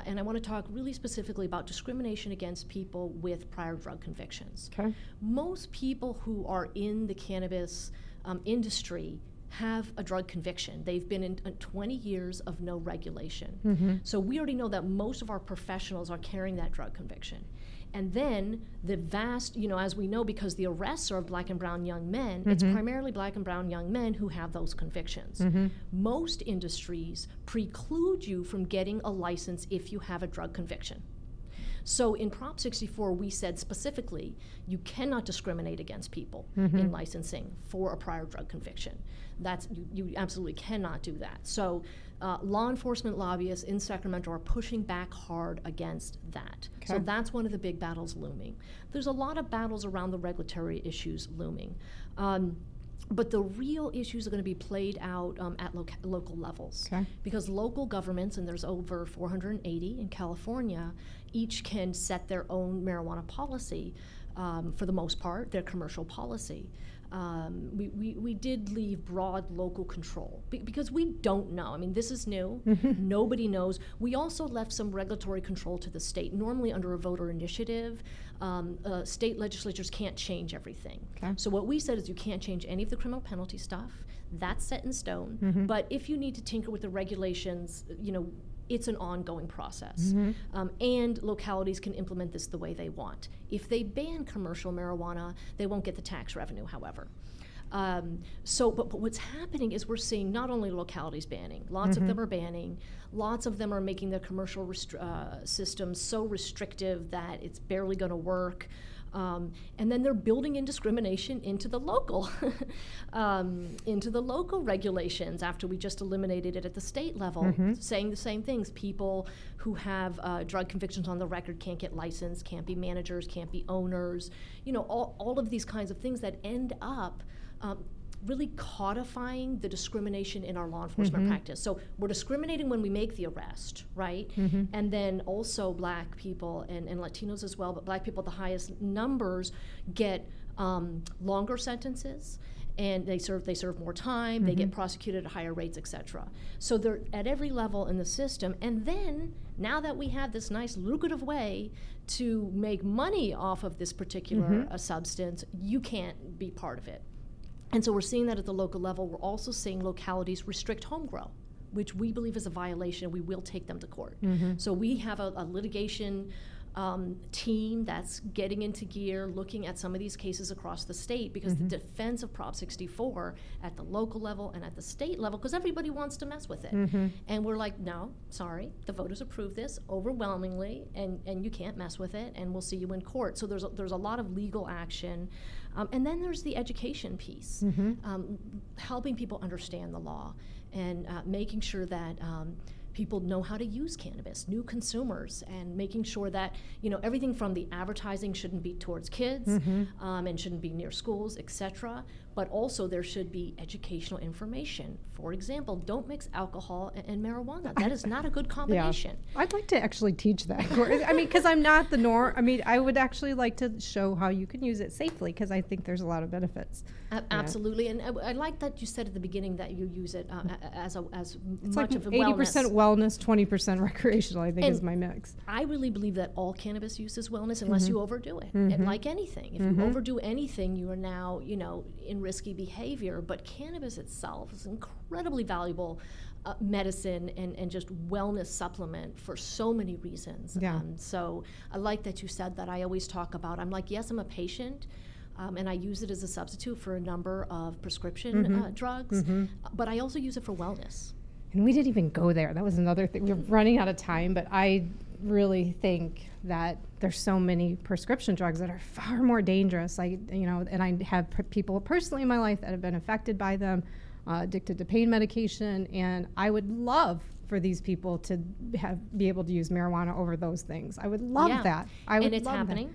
And I want to talk really specifically about discrimination against people with prior drug convictions. Okay. Most people who are in the cannabis industry have a drug conviction. They've been in 20 years of no regulation. So we already know that most of our professionals are carrying that drug conviction. And then the vast, as we know, because the arrests are of black and brown young men, it's primarily black and brown young men who have those convictions. Most industries preclude you from getting a license if you have a drug conviction. So in Prop 64, we said specifically, you cannot discriminate against people in licensing for a prior drug conviction. You absolutely cannot do that. So law enforcement lobbyists in Sacramento are pushing back hard against that. Okay. So that's one of the big battles looming. There's a lot of battles around the regulatory issues looming. But the real issues are going to be played out at local levels. Okay. Because local governments, and there's over 480 in California, each can set their own marijuana policy, for the most part, their commercial policy. We did leave broad local control because we don't know. I mean, this is new. Nobody knows. We also left some regulatory control to the state. Normally under a voter initiative, state legislatures can't change everything. Okay. So what we said is you can't change any of the criminal penalty stuff. That's set in stone. But if you need to tinker with the regulations, it's an ongoing process. And localities can implement this the way they want. If they ban commercial marijuana, they won't get the tax revenue, however. But what's happening is we're seeing not only localities banning, lots of them are banning, lots of them are making their commercial systems so restrictive that it's barely going to work. And then they're building in discrimination into the local regulations after we just eliminated it at the state level, saying the same things. People who have drug convictions on the record can't get licensed, can't be managers, can't be owners, all of these kinds of things that end up really codifying the discrimination in our law enforcement practice. So we're discriminating when we make the arrest, right? And then also black people and Latinos as well, but black people, the highest numbers, get longer sentences, and they serve more time, they get prosecuted at higher rates, etc. So they're at every level in the system. And then now that we have this nice lucrative way to make money off of this particular substance, you can't be part of it. And so we're seeing that at the local level. We're also seeing localities restrict home grow, which we believe is a violation. We will take them to court. So we have a litigation team that's getting into gear, looking at some of these cases across the state, because the defense of Prop 64 at the local level and at the state level, because everybody wants to mess with it. And we're like, no, sorry, the voters approved this overwhelmingly, and you can't mess with it, and we'll see you in court. So there's a lot of legal action. And then there's the education piece, helping people understand the law and making sure that people know how to use cannabis, new consumers, and making sure that everything from the advertising shouldn't be towards kids and shouldn't be near schools, etc. But also there should be educational information. For example, don't mix alcohol and marijuana. That is not a good combination. Yeah. I'd like to actually teach that. I mean, because I'm not the norm. I mean, I would actually like to show how you can use it safely, because I think there's a lot of benefits. Absolutely, and I like that you said at the beginning that you use it as it's much like of a 80% wellness, 20% recreational, I think, is my mix. I really believe that all cannabis use is wellness unless you overdo it. And like anything, if you overdo anything, you are now, in risky behavior. But cannabis itself is incredibly valuable medicine and just wellness supplement for so many reasons. Yeah. So I like that you said that. I always talk about, I'm like, yes, I'm a patient, and I use it as a substitute for a number of prescription drugs, but I also use it for wellness. And we didn't even go there. That was another thing. We're running out of time, but I really think that there's so many prescription drugs that are far more dangerous. And I have people personally in my life that have been affected by them, addicted to pain medication, and I would love for these people to be able to use marijuana over those things. I would love that. And it's happening.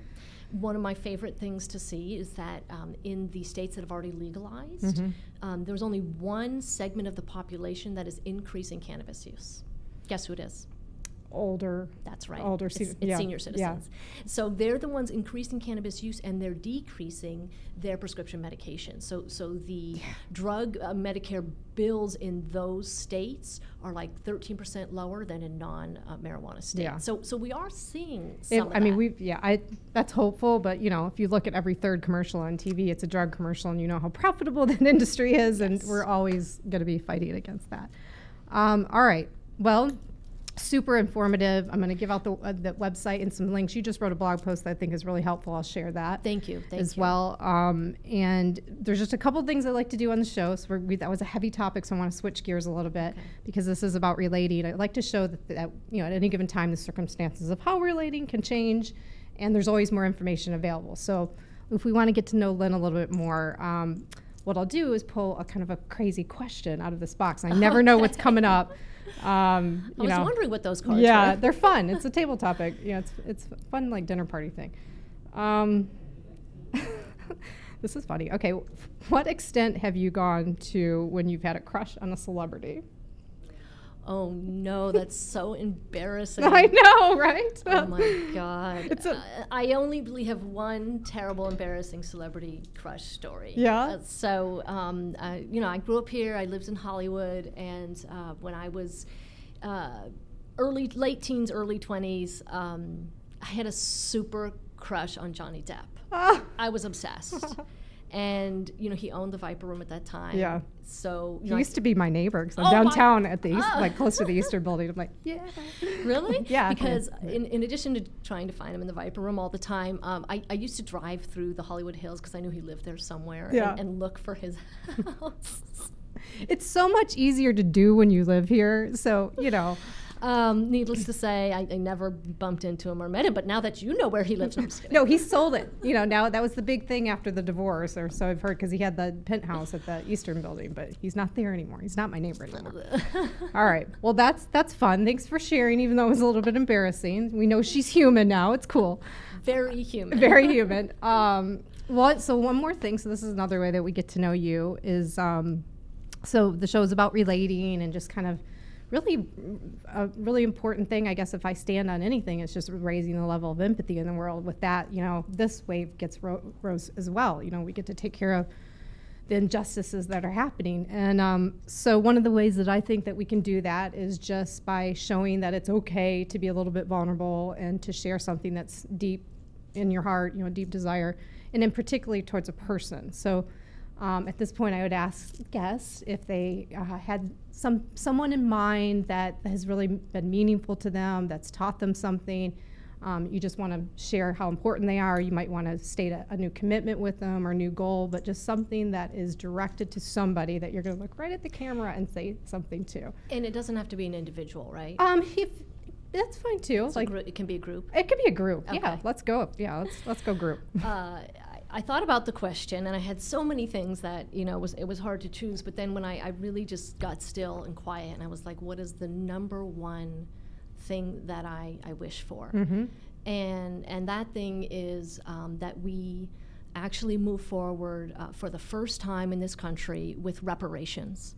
one of my favorite things to see is that in the states that have already legalized, there's only one segment of the population that is increasing cannabis use. Guess who it is? Older. That's right. Older, it's senior citizens. So they're the ones increasing cannabis use, and they're decreasing their prescription medication. So the drug Medicare bills in those states are like 13% lower than in non-marijuana states. Yeah. So we are seeing some of that. I mean, that's hopeful, but if you look at every third commercial on TV, it's a drug commercial, and you know how profitable that industry is, and we're always going to be fighting against that. All right. Well, super informative. I'm going to give out the website and some links. You just wrote a blog post that I think is really helpful. I'll share that. Thank you. As well. And there's just a couple things I like to do on the show. So that was a heavy topic, so I want to switch gears a little bit because this is about relating. I like to show that at any given time the circumstances of how relating can change, and there's always more information available. So if we want to get to know Lynne a little bit more, what I'll do is pull a kind of a crazy question out of this box. I never know what's coming up. I was wondering what those cards were. Yeah, they're fun. It's a table topic. It's a fun, like, dinner party thing. This is funny. Okay, what extent have you gone to when you've had a crush on a celebrity? Oh no, that's so embarrassing. I know, right? Oh my God. I only really have one terrible, embarrassing celebrity crush story. Yeah. I grew up here. I lived in Hollywood, and when I was late teens, early 20s, I had a super crush on Johnny Depp. I was obsessed. And, he owned the Viper Room at that time. Yeah. So, he used to be my neighbor because I'm downtown at the like close to the Eastern Building. I'm like, yeah. Really? Yeah. Because in addition to trying to find him in the Viper Room all the time, I used to drive through the Hollywood Hills because I knew he lived there somewhere and look for his house. It's so much easier to do when you live here. So, Needless to say, I never bumped into him or met him, but now that you know where he lives, I'm just kidding. No, he sold it. Now that was the big thing after the divorce, or so I've heard, because he had the penthouse at the Eastern Building, but he's not there anymore. He's not my neighbor anymore. All right. Well, that's fun. Thanks for sharing, even though it was a little bit embarrassing. We know she's human now. It's cool. Very human. Very human. So one more thing. So this is another way that we get to know you is, so the show is about relating and just kind of really a really important thing, I guess, if I stand on anything, it's just raising the level of empathy in the world. With that, this wave gets rose as well. We get to take care of the injustices that are happening. And so one of the ways that I think that we can do that is just by showing that it's okay to be a little bit vulnerable and to share something that's deep in your heart, deep desire, and in particularly towards a person. So at this point, I would ask guests if they had someone in mind that has really been meaningful to them, that's taught them something. You just want to share how important they are. You might want to state a new commitment with them or a new goal, but just something that is directed to somebody that you're going to look right at the camera and say something to. And it doesn't have to be an individual, right? That's fine too. So it can be a group. It can be a group. Okay. Yeah, let's go. Yeah, let's go group. I thought about the question, and I had so many things that it was hard to choose. But then when I really just got still and quiet, and I was like, what is the number one thing that I wish for? Mm-hmm. And that thing is that we actually move forward for the first time in this country with reparations.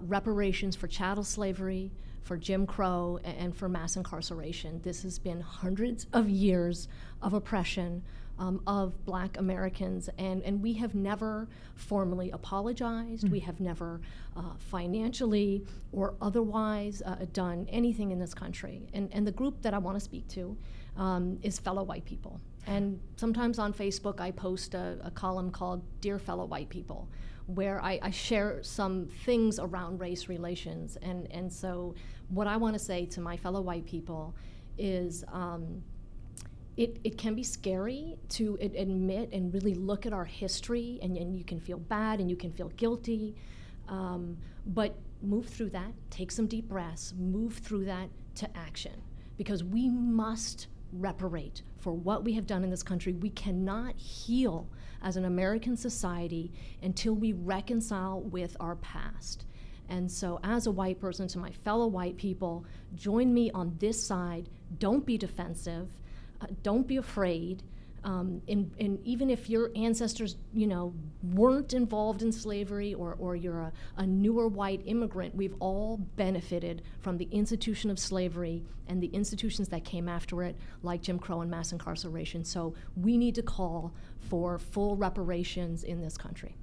Reparations for chattel slavery, for Jim Crow, and for mass incarceration. This has been hundreds of years of oppression of Black Americans, and we have never formally apologized. We have never financially or otherwise done anything in this country. And the group that I want to speak to is fellow white people. And sometimes on Facebook I post a column called Dear Fellow White People, where I share some things around race relations. And so what I want to say to my fellow white people is it can be scary to admit and really look at our history, and you can feel bad and you can feel guilty, but move through that, take some deep breaths, move through that to action, because we must reparate for what we have done in this country. We cannot heal as an American society until we reconcile with our past. And so as a white person, to my fellow white people, join me on this side. Don't be defensive. Don't be afraid. And even if your ancestors, weren't involved in slavery, or you're a newer white immigrant, we've all benefited from the institution of slavery and the institutions that came after it, like Jim Crow and mass incarceration. So we need to call for full reparations in this country.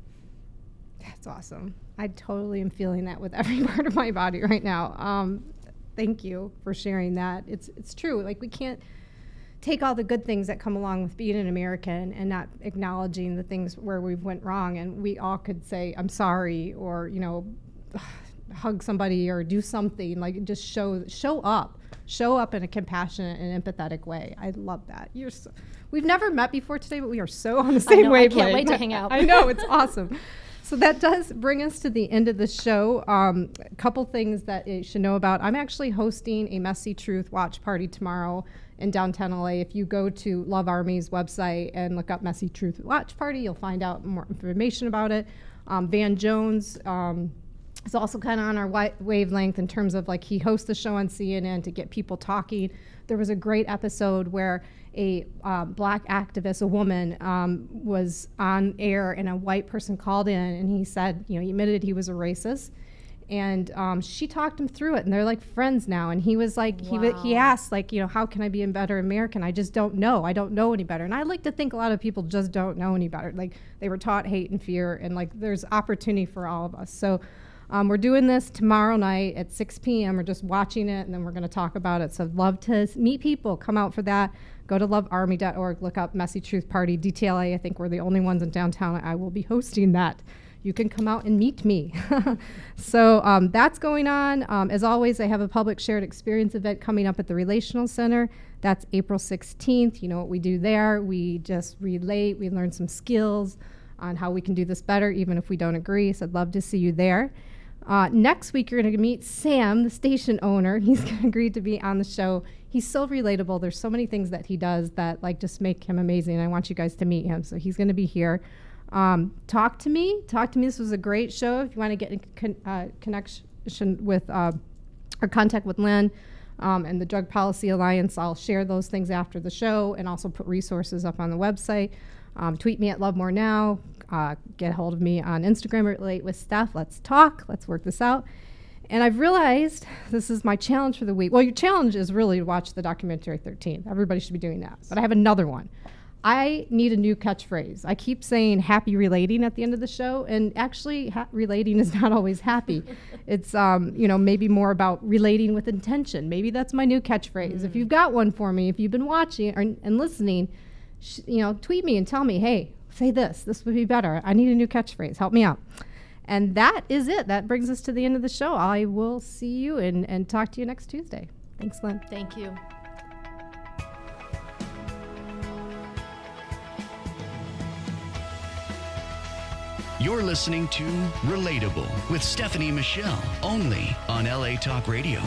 That's awesome. I totally am feeling that with every part of my body right now. Thank you for sharing that. It's true. Like, we can't take all the good things that come along with being an American and not acknowledging the things where we've went wrong. And we all could say, I'm sorry, or, hug somebody or do something, like just show up in a compassionate and empathetic way. I love that. We've never met before today, but we are so on the same wavelength. I can't wait to hang out. I know, it's awesome. So that does bring us to the end of the show. A couple things that you should know about. I'm actually hosting a Messy Truth watch party tomorrow in downtown LA. If you go to Love Army's website and look up Messy Truth Watch Party, you'll find out more information about it. Van Jones is also kind of on our wavelength in terms of, like, he hosts the show on CNN to get people talking. There was a great episode where a black activist, a woman, was on air, and a white person called in, and he said, he admitted he was a racist. And she talked him through it, and they're like friends now. And he was like, wow. he asked, like, how can I be a better American? I just don't know. I don't know any better. And I like to think a lot of people just don't know any better. Like, they were taught hate and fear, and, like, there's opportunity for all of us. So we're doing this tomorrow night at 6 p.m. We're just watching it, and then we're going to talk about it. So I'd love to meet people. Come out for that. Go to lovearmy.org, look up Messy Truth Party, DTLA. I think we're the only ones in downtown. I will be hosting that. You can come out and meet me. So that's going on. As always, I have a public shared experience event coming up at the Relational Center. That's April 16th. You know what we do there. We just relate. We learn some skills on how we can do this better, even if we don't agree. So I'd love to see you there. Next week, you're going to meet Sam, the station owner. He's agreed to be on the show. He's so relatable. There's so many things that he does that, like, just make him amazing. I want you guys to meet him. So he's going to be here. Talk to me. This was a great show. If you want to get in connection with or contact with Lynne and the Drug Policy Alliance, I'll share those things after the show and also put resources up on the website. Tweet me at Love More Now. Get a hold of me on Instagram, Relate with Steph. Let's talk. Let's work this out. And I've realized this is my challenge for the week. Well, your challenge is really to watch the documentary 13. Everybody should be doing that. But I have another one. I need a new catchphrase. I keep saying happy relating at the end of the show, and actually relating is not always happy. It's maybe more about relating with intention. Maybe that's my new catchphrase. If you've got one for me, if you've been watching and listening, tweet me and tell me, hey, say this. This would be better. I need a new catchphrase. Help me out. And that is it. That brings us to the end of the show. I will see you and talk to you next Tuesday. Thanks, Lynne. Thank you. You're listening to Relatable with Stephanie Michelle, only on LA Talk Radio.